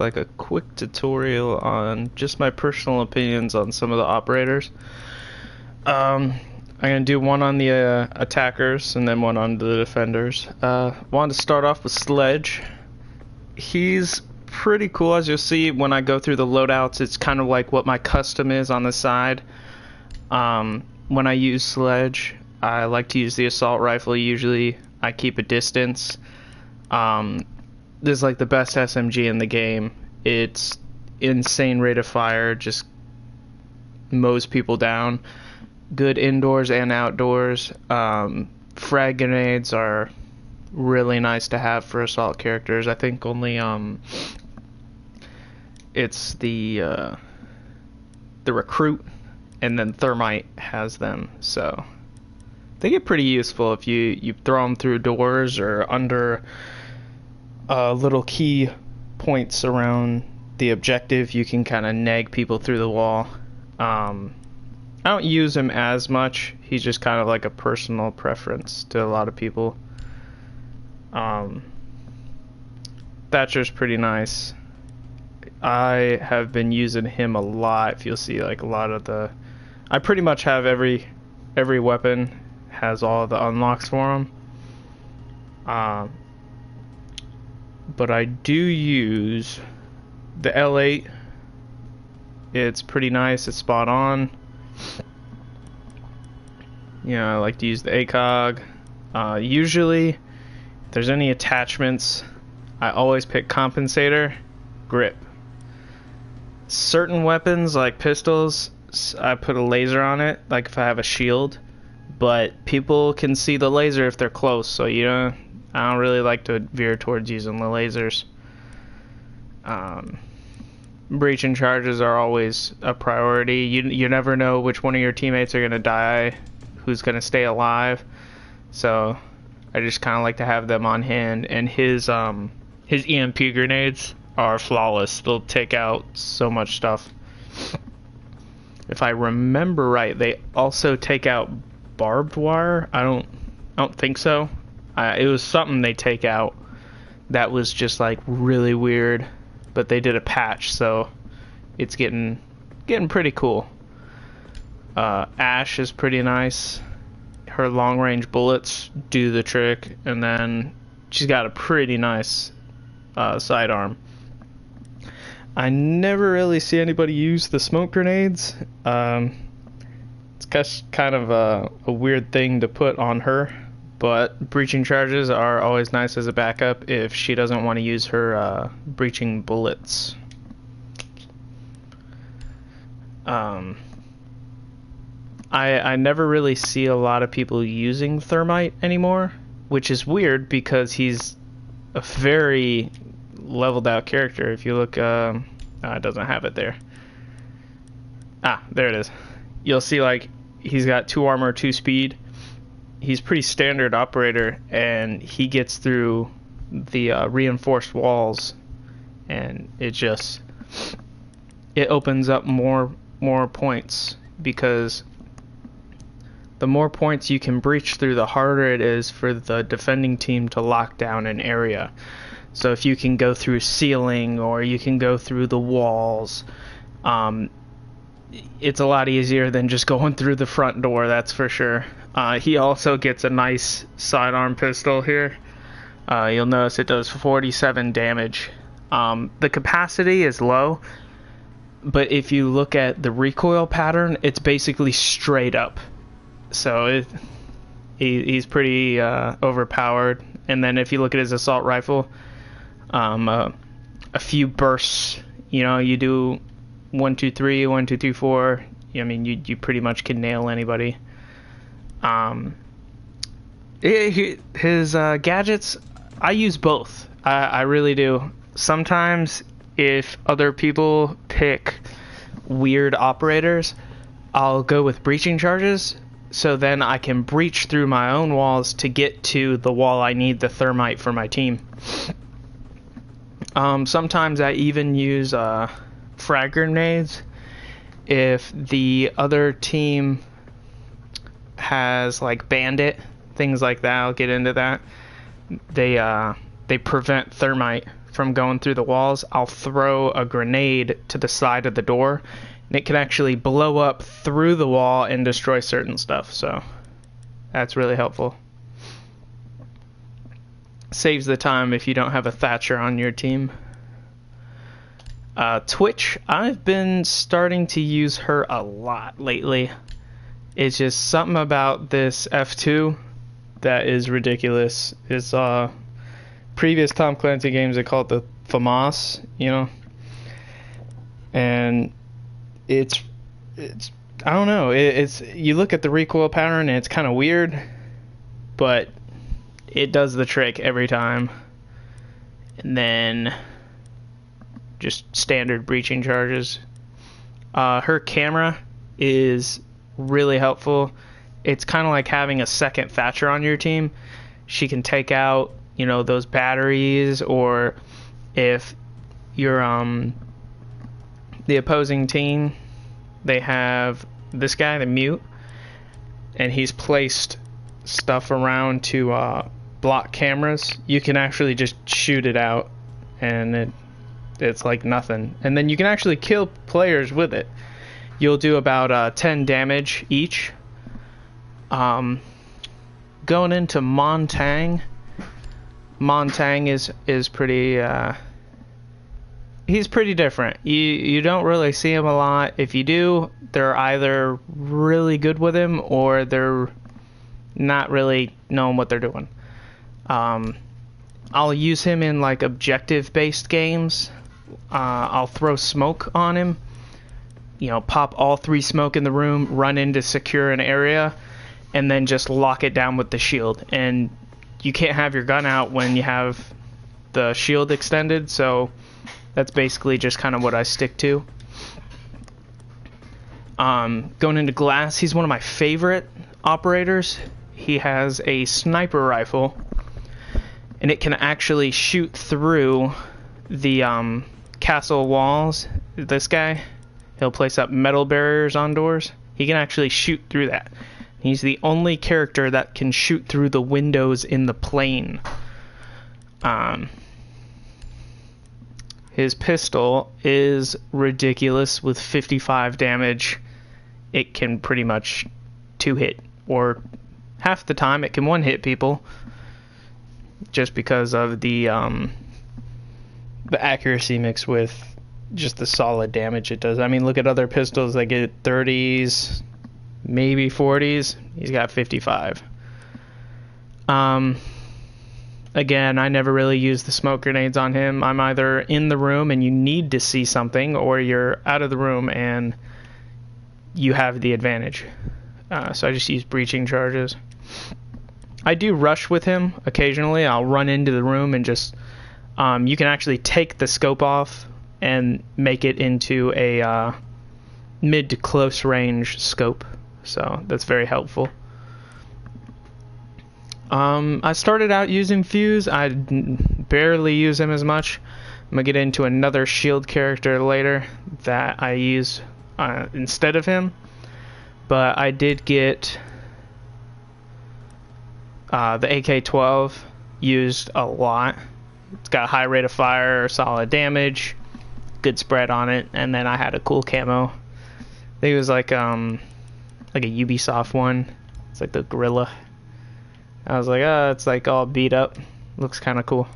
like a quick tutorial on just my personal opinions on some of the operators. Um, I'm gonna do one on the attackers and then one on the defenders. Wanted to start off with Sledge. He's pretty cool, as you'll see when I go through the loadouts. It's kind of like what my custom is on the side. When I use Sledge, I like to use the assault rifle. Usually, I keep a distance. This is like the best SMG in the game. It's insane rate of fire, just mows people down. Good indoors and outdoors. Frag grenades are really nice to have for assault characters. I think only it's the recruit and then Thermite has them, so they get pretty useful if you throw them through doors or under little key points around the objective. You can kind of nag people through the wall. I don't use him as much. He's just kind of like a personal preference to a lot of people. Thatcher's pretty nice. I have been using him a lot. If you'll see, like a lot of the, I pretty much have every weapon has all the unlocks for them. But I do use the L8. It's pretty nice. It's spot on. You know, I like to use the ACOG. Usually, if there's any attachments, I always pick compensator, grip. Certain weapons, like pistols, I put a laser on it, like if I have a shield. But people can see the laser if they're close, so I don't really like to veer towards using the lasers. Breaching charges are always a priority. You never know which one of your teammates are going to die, who's going to stay alive. So I just kind of like to have them on hand. And his EMP grenades are flawless. They'll take out so much stuff. If I remember right, they also take out barbed wire. I don't think so. It was something they take out that was just like really weird, but they did a patch, so it's getting pretty cool. Ash is pretty nice. Her long range bullets do the trick, and then she's got a pretty nice sidearm. I never really see anybody use the smoke grenades. It's kind of a weird thing to put on her. But breaching charges are always nice as a backup if she doesn't want to use her breaching bullets. I never really see a lot of people using Thermite anymore, which is weird because he's a very leveled out character. If you look, it doesn't have it there. There it is. You'll see like he's got 2 armor, 2 speed. He's pretty standard operator, and he gets through the reinforced walls, and it opens up more points, because the more points you can breach through, the harder it is for the defending team to lock down an area. So if you can go through ceiling or you can go through the walls, it's a lot easier than just going through the front door, that's for sure. He also gets a nice sidearm pistol here. You'll notice it does 47 damage. The capacity is low, but if you look at the recoil pattern, it's basically straight up. So he's pretty overpowered. And then if you look at his assault rifle, a few bursts, you do 1 2 3 1 2 3 4. I mean, you pretty much can nail anybody. His gadgets, I use both. I really do. Sometimes if other people pick weird operators, I'll go with breaching charges, so then I can breach through my own walls to get to the wall I need the Thermite for my team. Sometimes I even use frag grenades if the other team has like bandit, things like that. I'll get into that. They prevent Thermite from going through the walls, I'll throw a grenade to the side of the door, and it can actually blow up through the wall and destroy certain stuff. So that's really helpful. Saves the time if you don't have a Thatcher on your team. Twitch, I've been starting to use her a lot lately. It's just something about this F2 that is ridiculous. It's previous Tom Clancy games, they call it the FAMAS, you know, and it's I don't know, it's you look at the recoil pattern and it's kind of weird, but it does the trick every time. And then just standard breaching charges. Her camera is really helpful. It's kind of like having a second Thatcher on your team. She can take out, you know, those batteries, or if you're the opposing team, they have this guy, the mute, and he's placed stuff around to block cameras. You can actually just shoot it out, and it's like nothing. And then you can actually kill players with it. You'll do about 10 damage each. Going into Montang. Montang is pretty he's pretty different. You don't really see him a lot. If you do, they're either really good with him or they're not really knowing what they're doing. I'll use him in like objective based games. I'll throw smoke on him, you know, pop all 3 smoke in the room, run in to secure an area, and then just lock it down with the shield. And you can't have your gun out when you have the shield extended, so that's basically just kind of what I stick to. Going into Glass, he's one of my favorite operators. He has a sniper rifle, and it can actually shoot through the castle walls. This guy, he'll place up metal barriers on doors. He can actually shoot through that. He's the only character that can shoot through the windows in the plane. His pistol is ridiculous with 55 damage. It can pretty much 2-hit, or half the time it can 1-hit people, just because of the accuracy mixed with just the solid damage it does. I mean, look at other pistols that get 30s, maybe 40s. He's got 55. Again, I never really use the smoke grenades on him. I'm either in the room and you need to see something, or you're out of the room and you have the advantage. So I just use breaching charges. I do rush with him occasionally. I'll run into the room and just you can actually take the scope off and make it into a mid to close range scope. So that's very helpful. I started out using Fuse. I barely use him as much. I'm going to get into another shield character later that I use instead of him. But I did get the AK-12 used a lot. It's got a high rate of fire, solid damage, good spread on it, and then I had a cool camo. I think it was like a Ubisoft one. It's like the gorilla. I was like, oh, it's like all beat up. Looks kind of cool.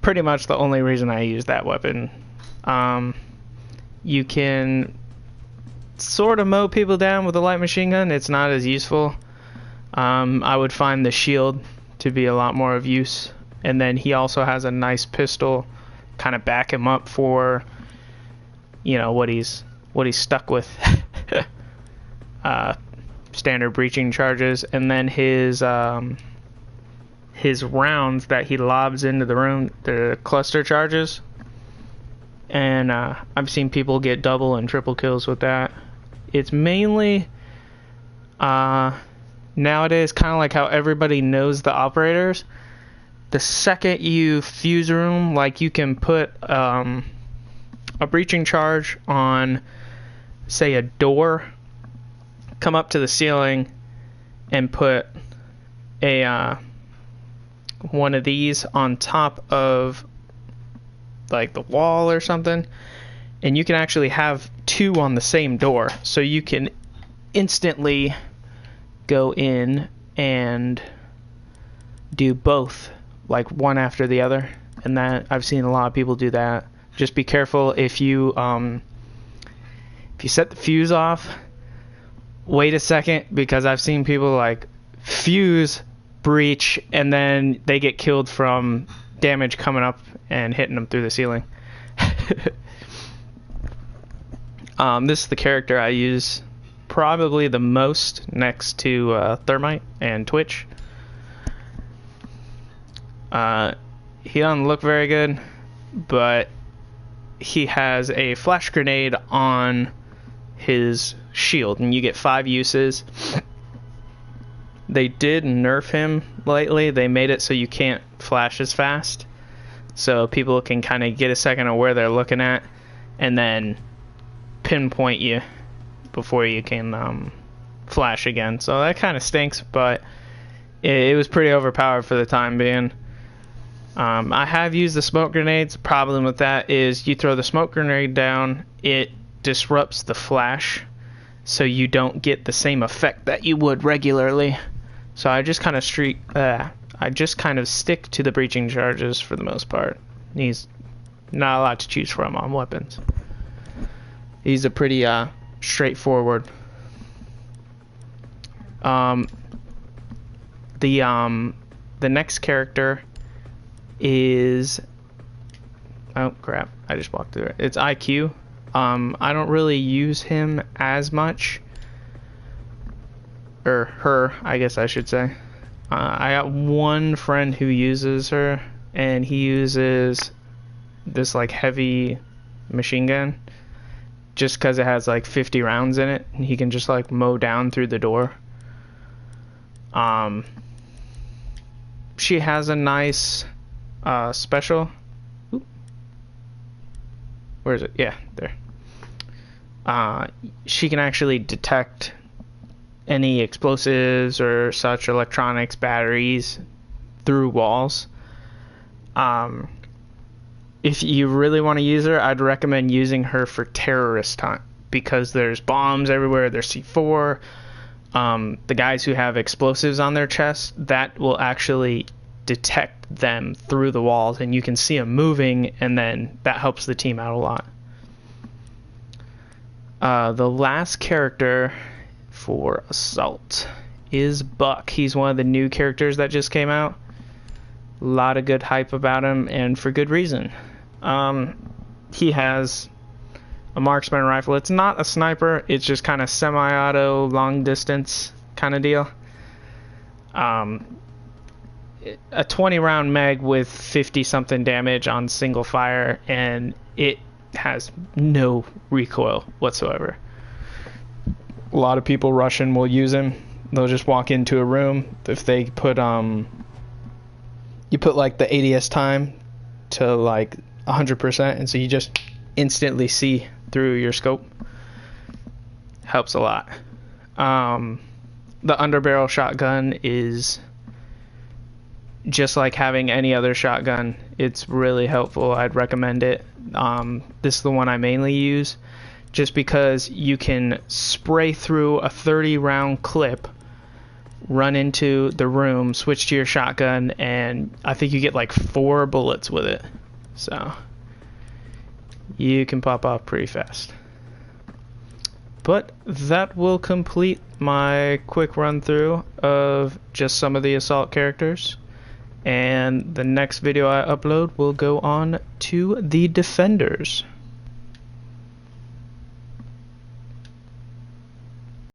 Pretty much the only reason I use that weapon. You can sort of mow people down with a light machine gun. It's not as useful. I would find the shield to be a lot more of use. And then he also has a nice pistol, kind of back him up for, you know, what he's stuck with. Standard breaching charges, and then his rounds that he lobs into the room, the cluster charges. And I've seen people get double and triple kills with that. It's mainly nowadays kind of like how everybody knows the operators. The second you fuse room, like you can put a breaching charge on, say, a door, come up to the ceiling and put a one of these on top of like the wall or something, and you can actually have two on the same door, so you can instantly go in and do both, like one after the other. And that I've seen a lot of people do that. Just be careful if you set the fuse off, wait a second, because I've seen people like fuse breach and then they get killed from damage coming up and hitting them through the ceiling. This is the character I use probably the most, next to Thermite and Twitch. He doesn't look very good, but he has a flash grenade on his shield, and you get 5 uses. They did nerf him lately. They made it so you can't flash as fast, so people can kind of get a second of where they're looking at and then pinpoint you before you can flash again. So that kind of stinks, but it was pretty overpowered for the time being. I have used the smoke grenades. The problem with that is you throw the smoke grenade down, it disrupts the flash, so you don't get the same effect that you would regularly. So I just kind of stick to the breaching charges for the most part. He's not a lot to choose from on weapons. He's a pretty straightforward. The next character is, oh crap, I just walked through it. It's IQ. I don't really use him as much, or her, I guess I should say. I got one friend who uses her, and he uses this like heavy machine gun just because it has like 50 rounds in it, and he can just like mow down through the door. She has a nice special. Oop. Where is it? Yeah, there. She can actually detect any explosives or such electronics, batteries, through walls. If you really want to use her, I'd recommend using her for terrorist hunt, because there's bombs everywhere, there's C4. The guys who have explosives on their chest, that will actually detect them through the walls, and you can see them moving, and then that helps the team out a lot. The last character for Assault is Buck. He's one of the new characters that just came out. A lot of good hype about him, and for good reason. He has a marksman rifle. It's not a sniper, it's just kind of semi-auto, long distance kind of deal. A 20 round mag with 50 something damage on single fire, and it has no recoil whatsoever. A lot of people Russian will use him. They'll just walk into a room. If they put you put like the ADS time to like 100%, and so you just instantly see through your scope. Helps a lot. The underbarrel shotgun is just like having any other shotgun. It's really helpful. I'd recommend it. This is the one I mainly use, just because you can spray through a 30 round clip, run into the room, switch to your shotgun, and I think you get like 4 bullets with it. So you can pop off pretty fast. But that will complete my quick run through of just some of the Assault characters, and the next video I upload will go on to the Defenders.